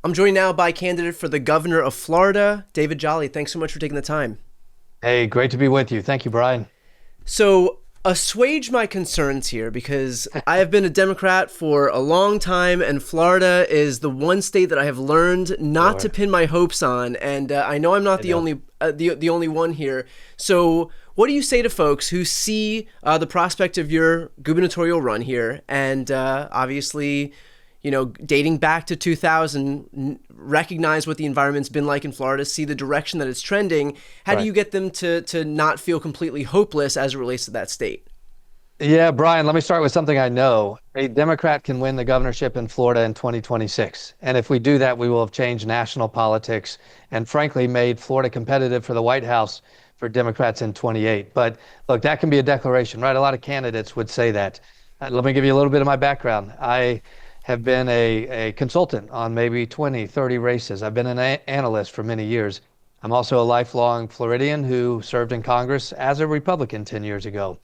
I'm joined now by candidate for the governor of Florida, David Jolly. Thanks so much for taking the time. Hey, great to be with you. Thank you, Brian. So, assuage my concerns here because I have been a Democrat for a long time, and Florida is the one state that I have learned not to Sure. pin my hopes on. And I know I'm not I the know. only one here. So, what do you say to folks who see the prospect of your gubernatorial run here, and obviously, dating back to 2000, recognize what the environment's been like in Florida, see the direction that it's trending? How do Right. you get them to not feel completely hopeless as it relates to that state? Yeah, Brian, let me start with something I know. A Democrat can win the governorship in Florida in 2026. And if we do that, we will have changed national politics and frankly made Florida competitive for the White House for Democrats in 28. But look, that can be a declaration, right? A lot of candidates would say that. Let me give you a little bit of my background. I have been a consultant on maybe 20, 30 races. I've been an analyst for many years. I'm also a lifelong Floridian who served in Congress as a Republican 10 years ago.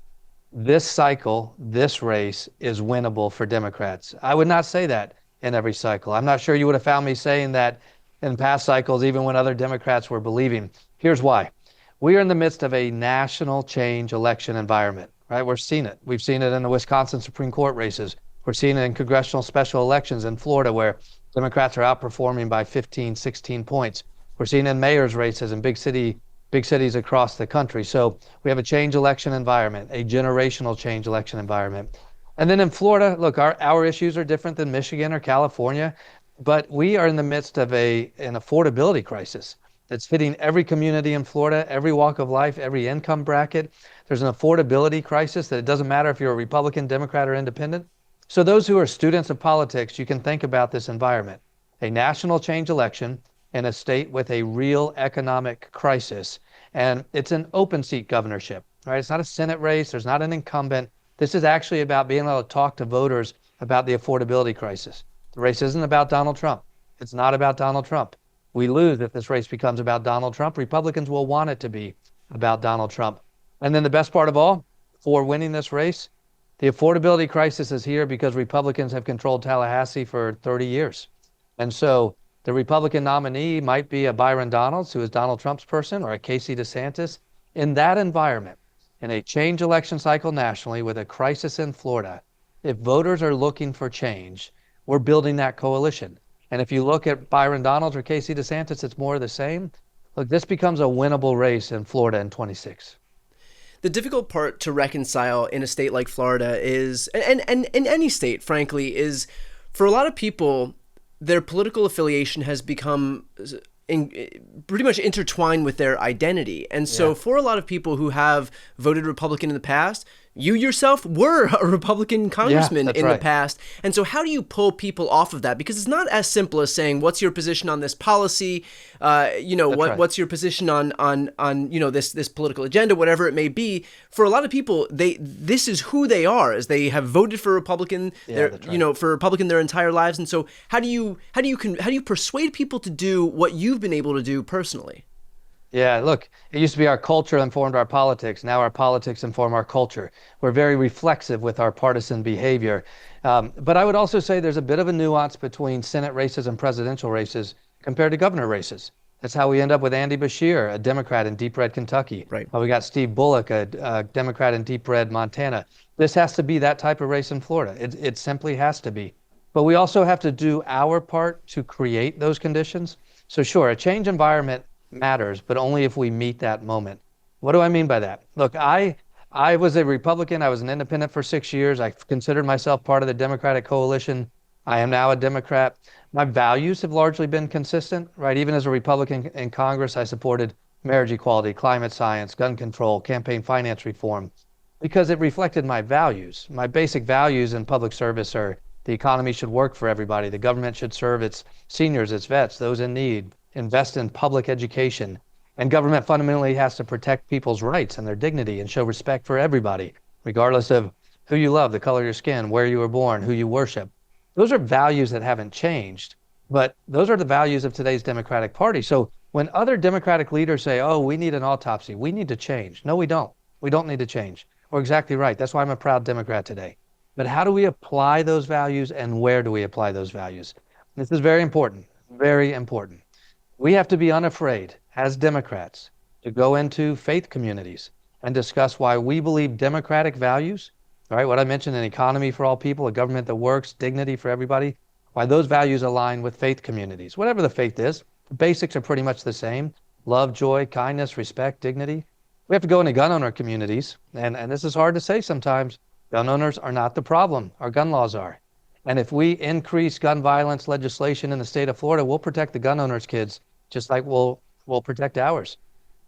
This cycle, this race is winnable for Democrats. I would not say that in every cycle. I'm not sure you would have found me saying that in past cycles, even when other Democrats were believing. Here's why. We are in the midst of a national change election environment, right? We're seeing it. We've seen it in the Wisconsin Supreme Court races. We're seeing it in congressional special elections in Florida where Democrats are outperforming by 15, 16 points. We're seeing it in mayor's races in big cities across the country. So we have a change election environment, a generational change election environment. And then in Florida, look, our issues are different than Michigan or California, but we are in the midst of an affordability crisis that's hitting every community in Florida, every walk of life, every income bracket. There's an affordability crisis that it doesn't matter if you're a Republican, Democrat, or independent. So those who are students of politics, you can think about this environment, a national change election in a state with a real economic crisis. And it's an open seat governorship, right? It's not a Senate race. There's not an incumbent. This is actually about being able to talk to voters about the affordability crisis. The race isn't about Donald Trump. It's not about Donald Trump. We lose if this race becomes about Donald Trump. Republicans will want it to be about Donald Trump. And then the best part of all, for winning this race, the affordability crisis is here because Republicans have controlled Tallahassee for 30 years. And so the Republican nominee might be a Byron Donalds, who is Donald Trump's person, or a Casey DeSantis. In that environment, in a change election cycle nationally with a crisis in Florida, if voters are looking for change, we're building that coalition. And if you look at Byron Donalds or Casey DeSantis, it's more of the same. Look, this becomes a winnable race in Florida in 26. The difficult part to reconcile in a state like Florida is, and in any state, frankly, is for a lot of people, their political affiliation has become pretty much intertwined with their identity. And so Yeah, for a lot of people who have voted Republican in the past, you yourself were a Republican yeah, congressman that's in the right. past. And so how do you pull people off of that? Because it's not as simple as saying, what's your position on this policy? That's right. What's your position on this political agenda, whatever it may be. For a lot of people, this is who they are, as they have voted for Republican, Yeah, that's right. for Republican their entire lives. And so how do you persuade people to do what you've been able to do personally? Yeah, look, it used to be our culture informed our politics. Now our politics inform our culture. We're very reflexive with our partisan behavior. But I would also say there's a bit of a nuance between Senate races and presidential races compared to governor races. That's how we end up with Andy Beshear, a Democrat in deep red Kentucky. Right. We got Steve Bullock, a Democrat in deep red Montana. This has to be that type of race in Florida. It simply has to be. But we also have to do our part to create those conditions. So sure, a change environment matters, but only if we meet that moment. What do I mean by that? Look, I was a Republican. I was an independent for 6 years. I considered myself part of the Democratic coalition. I am now a Democrat. My values have largely been consistent, right? Even as a Republican in Congress, I supported marriage equality, climate science, gun control, campaign finance reform, because it reflected my values. My basic values in public service are the economy should work for everybody. The government should serve its seniors, its vets, those in need, invest in public education. And government fundamentally has to protect people's rights and their dignity and show respect for everybody, regardless of who you love, the color of your skin, where you were born, who you worship. Those are values that haven't changed, but those are the values of today's Democratic Party. So when other Democratic leaders say, oh, we need an autopsy, we need to change. No, we don't. We don't need to change. We're exactly right. That's why I'm a proud Democrat today. But how do we apply those values and where do we apply those values? This is very important. very important. We have to be unafraid as Democrats to go into faith communities and discuss why we believe democratic values, all right, what I mentioned, an economy for all people, a government that works, dignity for everybody, why those values align with faith communities. Whatever the faith is, the basics are pretty much the same. Love, joy, kindness, respect, dignity. We have to go into gun owner communities, and this is hard to say sometimes. Gun owners are not the problem. Our gun laws are. And if we increase gun violence legislation in the state of Florida, we'll protect the gun owners' kids just like we'll protect ours.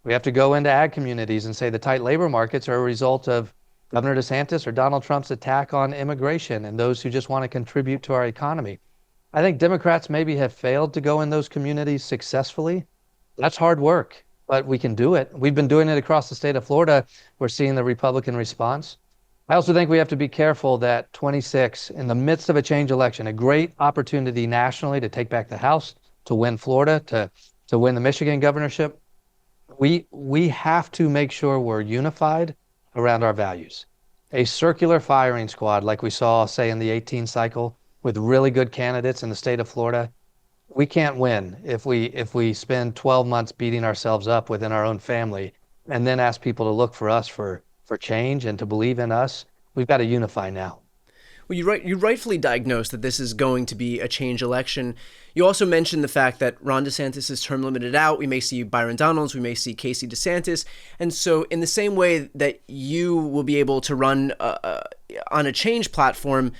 We have to go into ag communities and say the tight labor markets are a result of Governor DeSantis or Donald Trump's attack on immigration and those who just want to contribute to our economy. I think Democrats maybe have failed to go in those communities successfully. That's hard work, but we can do it. We've been doing it across the state of Florida. We're seeing the Republican response. I also think we have to be careful that 26, in the midst of a change election, a great opportunity nationally to take back the House, to win Florida, to win the Michigan governorship, we have to make sure we're unified around our values. A circular firing squad, like we saw, say, in the 18 cycle, with really good candidates in the state of Florida, we can't win if we spend 12 months beating ourselves up within our own family and then ask people to look for us for change and to believe in us. We've got to unify now. Well, you rightfully diagnosed that this is going to be a change election. You also mentioned the fact that Ron DeSantis is term limited out. We may see Byron Donalds. We may see Casey DeSantis. And so in the same way that you will be able to run on a change platform,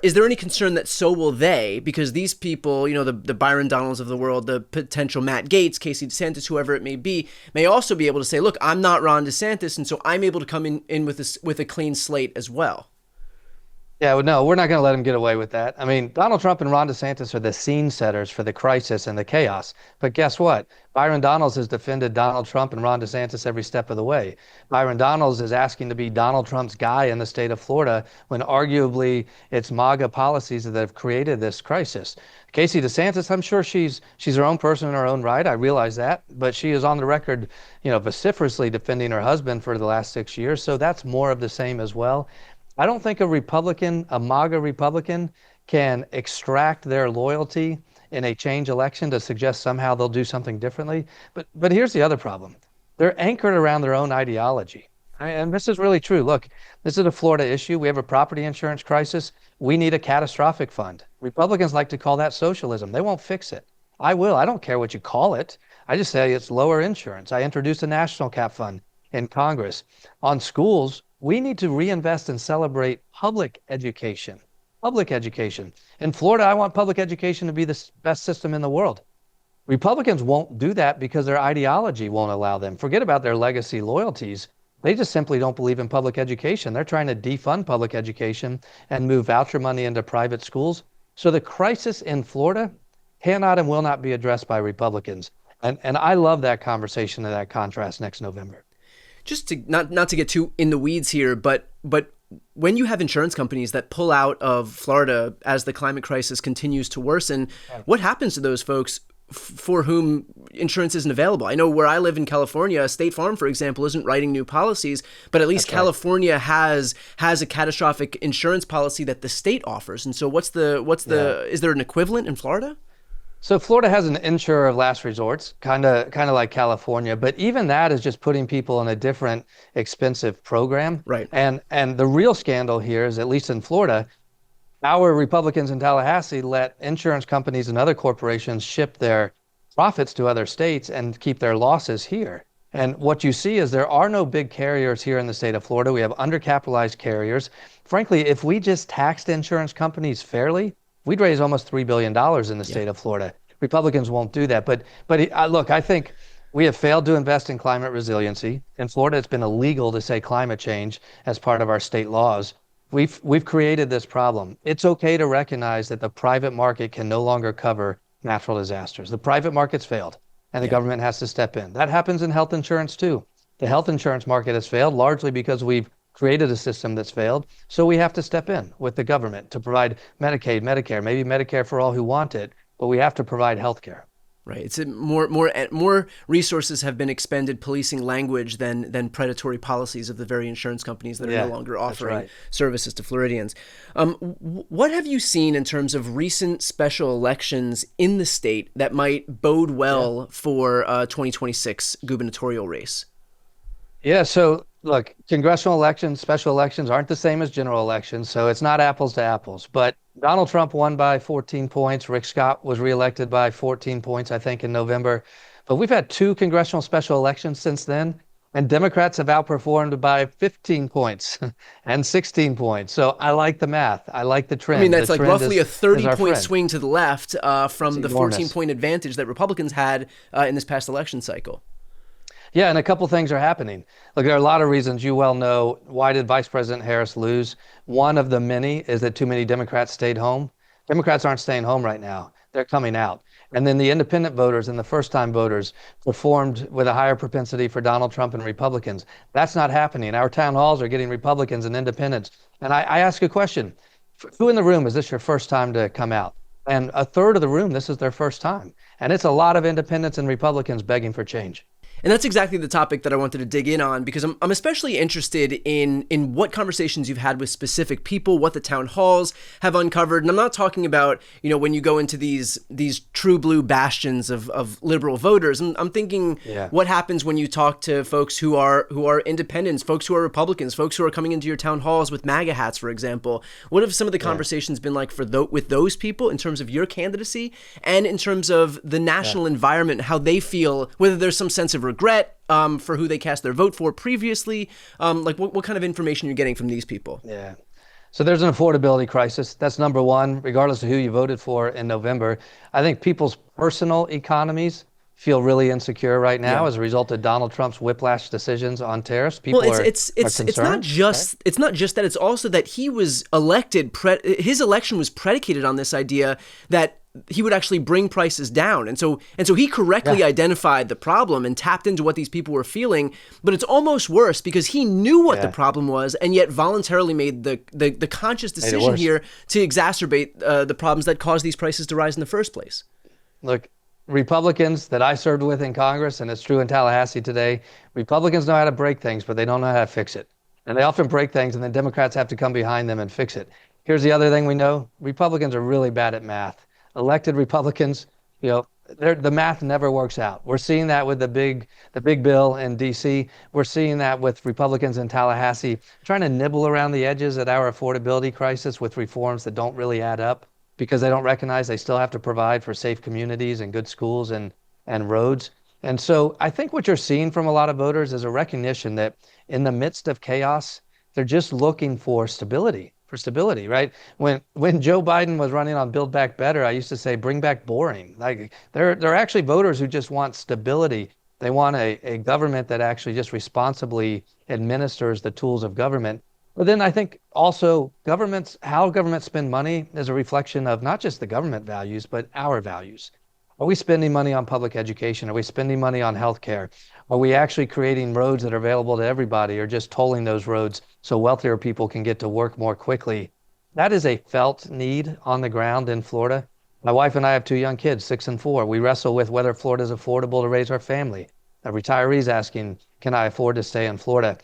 is there any concern that so will they? Because these people, the Byron Donalds of the world, the potential Matt Gaetz, Casey DeSantis, whoever it may be, may also be able to say, look, I'm not Ron DeSantis, and so I'm able to come in with a clean slate as well. Yeah, well, no, we're not going to let him get away with that. I mean, Donald Trump and Ron DeSantis are the scene setters for the crisis and the chaos. But guess what? Byron Donalds has defended Donald Trump and Ron DeSantis every step of the way. Byron Donalds is asking to be Donald Trump's guy in the state of Florida when arguably it's MAGA policies that have created this crisis. Casey DeSantis, I'm sure she's her own person in her own right. I realize that. But she is on the record, vociferously defending her husband for the last 6 years. So that's more of the same as well. I don't think a MAGA Republican, can extract their loyalty in a change election to suggest somehow they'll do something differently. But here's the other problem. They're anchored around their own ideology. And this is really true. Look, this is a Florida issue. We have a property insurance crisis. We need a catastrophic fund. Republicans like to call that socialism. They won't fix it. I will. I don't care what you call it. I just say it's lower insurance. I introduced a national cap fund in Congress. On schools, we need to reinvest and celebrate public education. Public education. In Florida, I want public education to be the best system in the world. Republicans won't do that because their ideology won't allow them. Forget about their legacy loyalties. They just simply don't believe in public education. They're trying to defund public education and move voucher money into private schools. So the crisis in Florida cannot and will not be addressed by Republicans. And I love that conversation and that contrast next November. Just to not to get too in the weeds here, but when you have insurance companies that pull out of Florida as the climate crisis continues to worsen, what happens to those folks for whom insurance isn't available? I know where I live in California, State Farm, for example, isn't writing new policies, but at least California has a catastrophic insurance policy that the state offers. And so is there an equivalent in Florida? So Florida has an insurer of last resorts, kind of like California, but even that is just putting people in a different expensive program. Right. And the real scandal here is, at least in Florida, our Republicans in Tallahassee let insurance companies and other corporations ship their profits to other states and keep their losses here. And what you see is there are no big carriers here in the state of Florida. We have undercapitalized carriers. Frankly, if we just taxed insurance companies fairly, we'd raise almost $3 billion in the state of Florida. Republicans won't do that. But look, I think we have failed to invest in climate resiliency. In Florida, it's been illegal to say climate change as part of our state laws. We've created this problem. It's okay to recognize that the private market can no longer cover natural disasters. The private market's failed, and the government has to step in. That happens in health insurance too. The health insurance market has failed largely because we've created a system that's failed. So we have to step in with the government to provide Medicaid, Medicare, maybe Medicare for all who want it, but we have to provide health care. Right. It's more resources have been expended policing language than predatory policies of the very insurance companies that are no longer offering services to Floridians. What have you seen in terms of recent special elections in the state that might bode well for 2026 gubernatorial race? Yeah, so look, congressional elections, special elections aren't the same as general elections, so it's not apples to apples. But Donald Trump won by 14 points. Rick Scott was reelected by 14 points, I think, in November. But we've had two congressional special elections since then, and Democrats have outperformed by 15 points and 16 points. So I like the math. I like the trend. I mean, that's like roughly a 30-point friend. swing to the left from the enormous. 14-point advantage that Republicans had in this past election cycle. Yeah, and a couple things are happening. Look, there are a lot of reasons. You well know, why did Vice President Harris lose? One of the many is that too many Democrats stayed home. Democrats aren't staying home right now. They're coming out. And then the independent voters and the first-time voters performed with a higher propensity for Donald Trump and Republicans. That's not happening. Our town halls are getting Republicans and independents. And I ask a question. Who in the room, is this your first time to come out? And a third of the room, this is their first time. And it's a lot of independents and Republicans begging for change. And that's exactly the topic that I wanted to dig in on, because I'm especially interested in what conversations you've had with specific people, what the town halls have uncovered. And I'm not talking about, when you go into these true blue bastions of liberal voters. I'm thinking what happens when you talk to folks who are independents, folks who are Republicans, folks who are coming into your town halls with MAGA hats, for example. What have some of the conversations been like with those people in terms of your candidacy and in terms of the national environment, how they feel, whether there's some sense of regret for who they cast their vote for previously? Like what kind of information you're getting from these people? Yeah. So there's an affordability crisis. That's number one, regardless of who you voted for in November. I think people's personal economies feel really insecure right now as a result of Donald Trump's whiplash decisions on tariffs. People are concerned. It's not just that. It's also that he was elected. His election was predicated on this idea that he would actually bring prices down. And so he correctly identified the problem and tapped into what these people were feeling. But it's almost worse because he knew what the problem was and yet voluntarily made the conscious decision here to exacerbate the problems that caused these prices to rise in the first place. Look, Republicans that I served with in Congress, and it's true in Tallahassee today, Republicans know how to break things, but they don't know how to fix it. And they often break things, and then Democrats have to come behind them and fix it. Here's the other thing we know. Republicans are really bad at math. Elected Republicans, the math never works out. We're seeing that with the big bill in D.C. We're seeing that with Republicans in Tallahassee trying to nibble around the edges at our affordability crisis with reforms that don't really add up because they don't recognize they still have to provide for safe communities and good schools and roads. And so I think what you're seeing from a lot of voters is a recognition that in the midst of chaos, they're just looking for stability. Right? When Joe Biden was running on Build Back Better, I used to say, bring back boring. Like there are actually voters who just want stability. They want a government that actually just responsibly administers the tools of government. But then I think also how governments spend money is a reflection of not just the government values, but our values. Are we spending money on public education? Are we spending money on healthcare? Are we actually creating roads that are available to everybody or just tolling those roads so wealthier people can get to work more quickly? That is a felt need on the ground in Florida. My wife and I have two young kids, 6 and 4. We wrestle with whether Florida is affordable to raise our family. A retiree's asking, can I afford to stay in Florida?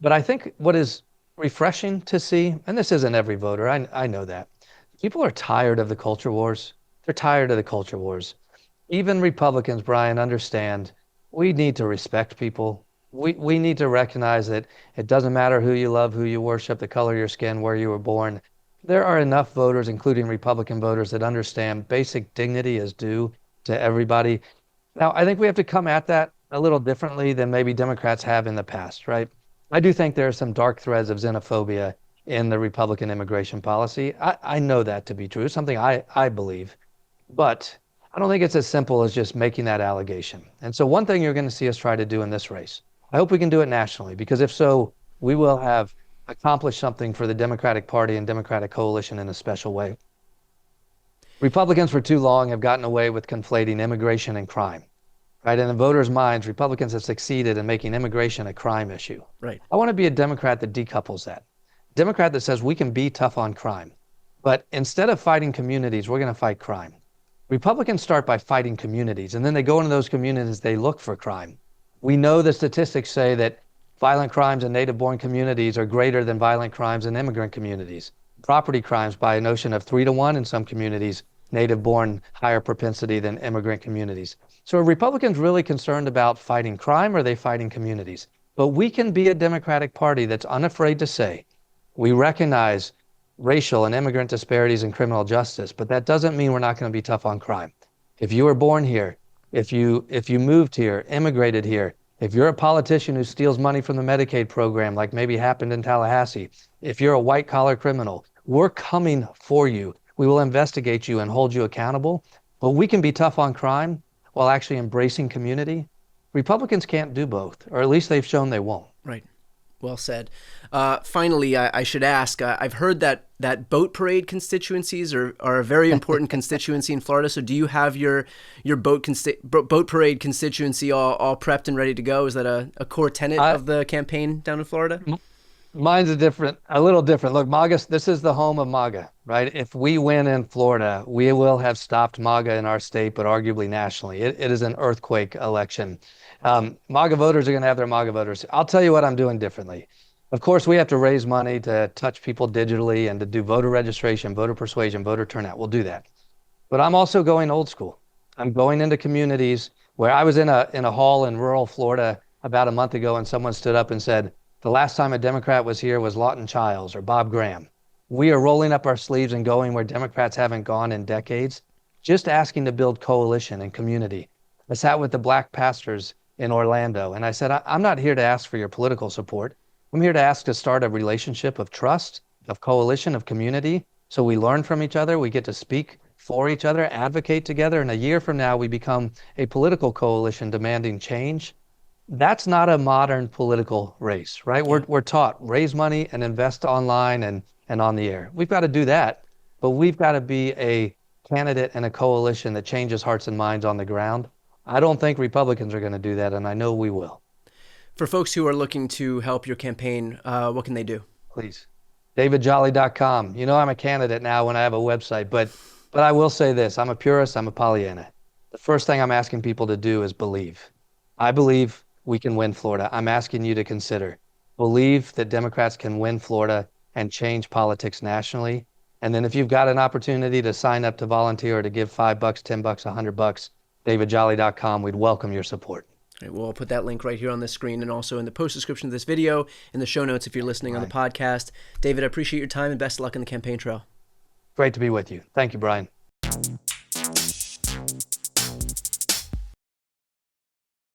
But I think what is refreshing to see, and this isn't every voter, I know that, people are tired of the culture wars. They're tired of the culture wars. Even Republicans, Brian, understand we need to respect people. We need to recognize that it doesn't matter who you love, who you worship, the color of your skin, where you were born. There are enough voters, including Republican voters, that understand basic dignity is due to everybody. Now, I think we have to come at that a little differently than maybe Democrats have in the past, right? I do think there are some dark threads of xenophobia in the Republican immigration policy. I know that to be true, something I believe. But I don't think it's as simple as just making that allegation. And so one thing you're going to see us try to do in this race, I hope we can do it nationally, because if so, we will have accomplished something for the Democratic Party and Democratic coalition in a special way. Republicans for too long have gotten away with conflating immigration and crime, right? In the voters' minds, Republicans have succeeded in making immigration a crime issue. Right. I want to be a Democrat that decouples that. Democrat that says we can be tough on crime, but instead of fighting communities, we're going to fight crime. Republicans start by fighting communities, and then they go into those communities, they look for crime. We know the statistics say that violent crimes in native-born communities are greater than violent crimes in immigrant communities. Property crimes by a notion of 3-to-1 in some communities, native-born higher propensity than immigrant communities. So are Republicans really concerned about fighting crime, or are they fighting communities? But we can be a Democratic Party that's unafraid to say, we recognize racial and immigrant disparities in criminal justice, but that doesn't mean we're not going to be tough on crime. If you were born here, if you moved here, immigrated here, if you're a politician who steals money from the Medicaid program, like maybe happened in Tallahassee, if you're a white-collar criminal, we're coming for you. We will investigate you and hold you accountable, but we can be tough on crime while actually embracing community. Republicans can't do both, or at least they've shown they won't. Right. Well said. Finally, I should ask, I've heard that boat parade constituencies are a very important constituency in Florida. So do you have your boat parade constituency all prepped and ready to go? Is that a core tenet of the campaign down in Florida? Mine's a little different. Look, MAGA, this is the home of MAGA, right? If we win in Florida, we will have stopped MAGA in our state, but arguably nationally. It is an earthquake election. MAGA voters are going to have their MAGA voters. I'll tell you what I'm doing differently. Of course, we have to raise money to touch people digitally and to do voter registration, voter persuasion, voter turnout. We'll do that. But I'm also going old school. I'm going into communities where I was in a hall in rural Florida about a month ago, and someone stood up and said, the last time a Democrat was here was Lawton Childs or Bob Graham. We are rolling up our sleeves and going where Democrats haven't gone in decades, just asking to build coalition and community. I sat with the black pastors in Orlando, and I said, I'm not here to ask for your political support. I'm here to ask to start a relationship of trust, of coalition, of community, so we learn from each other, we get to speak for each other, advocate together, and a year from now we become a political coalition demanding change. That's not a modern political race, right? We're taught raise money and invest online and on the air. We've got to do that, but we've got to be a candidate and a coalition that changes hearts and minds on the ground. I don't think Republicans are going to do that, and I know we will. For folks who are looking to help your campaign, what can they do? Please. DavidJolly.com. You know I'm a candidate now when I have a website, but I will say this. I'm a purist. I'm a Pollyanna. The first thing I'm asking people to do is believe. I believe we can win Florida. I'm asking you to consider. Believe that Democrats can win Florida and change politics nationally. And then if you've got an opportunity to sign up to volunteer or to give $5, $10, $100, DavidJolly.com, we'd welcome your support. All right, well, I'll put that link right here on the screen and also in the post description of this video, in the show notes if you're listening on the podcast. David, I appreciate your time and best of luck on the campaign trail. Great to be with you. Thank you, Brian.